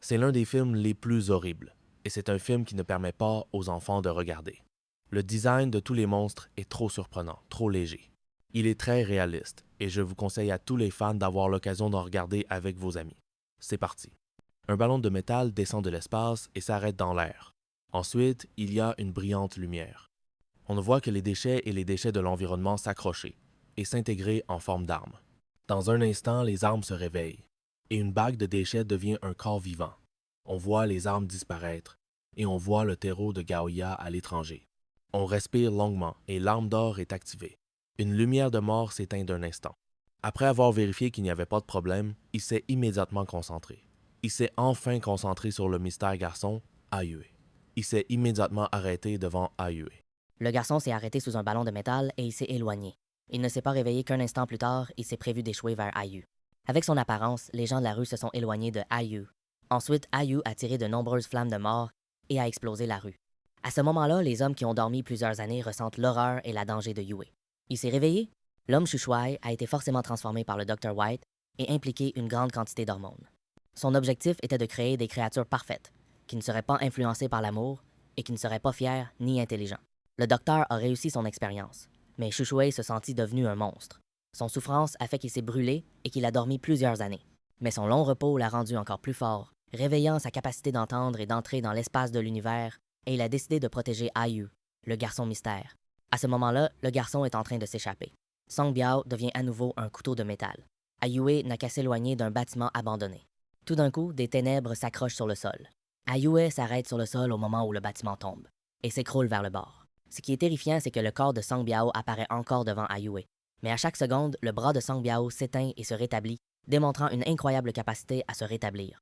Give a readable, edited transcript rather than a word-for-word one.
C'est l'un des films les plus horribles, et c'est un film qui ne permet pas aux enfants de regarder. Le design de tous les monstres est trop surprenant, trop léger. Il est très réaliste, et je vous conseille à tous les fans d'avoir l'occasion d'en regarder avec vos amis. C'est parti. Un ballon de métal descend de l'espace et s'arrête dans l'air. Ensuite, il y a une brillante lumière. On ne voit que les déchets et les déchets de l'environnement s'accrocher et s'intégrer en forme d'armes. Dans un instant, les armes se réveillent, et une bague de déchets devient un corps vivant. On voit les armes disparaître, et on voit le terreau de Gaoya à l'étranger. On respire longuement, et l'arme d'or est activée. Une lumière de mort s'éteint d'un instant. Après avoir vérifié qu'il n'y avait pas de problème, il s'est immédiatement concentré. Il s'est enfin concentré sur le mystère garçon, Ayue. Il s'est immédiatement arrêté devant Ayue. Le garçon s'est arrêté sous un ballon de métal et il s'est éloigné. Il ne s'est pas réveillé qu'un instant plus tard, il s'est prévu d'échouer vers Ayu. Avec son apparence, les gens de la rue se sont éloignés de Ayu. Ensuite, Ayu a tiré de nombreuses flammes de mort et a explosé la rue. À ce moment-là, les hommes qui ont dormi plusieurs années ressentent l'horreur et la danger de Yue. Il s'est réveillé. L'homme Shushuai a été forcément transformé par le Dr. White et impliqué une grande quantité d'hormones. Son objectif était de créer des créatures parfaites, qui ne seraient pas influencées par l'amour et qui ne seraient pas fiers ni intelligents. Le docteur a réussi son expérience, mais Shushuei se sentit devenu un monstre. Son souffrance a fait qu'il s'est brûlé et qu'il a dormi plusieurs années. Mais son long repos l'a rendu encore plus fort, réveillant sa capacité d'entendre et d'entrer dans l'espace de l'univers, et il a décidé de protéger Ayu, le garçon mystère. À ce moment-là, le garçon est en train de s'échapper. Song Biao devient à nouveau un couteau de métal. Ayue n'a qu'à s'éloigner d'un bâtiment abandonné. Tout d'un coup, des ténèbres s'accrochent sur le sol. Ayue s'arrête sur le sol au moment où le bâtiment tombe et s'écroule vers le bord. Ce qui est terrifiant, c'est que le corps de Song Biao apparaît encore devant Ayue. Mais à chaque seconde, le bras de Song Biao s'éteint et se rétablit, démontrant une incroyable capacité à se rétablir.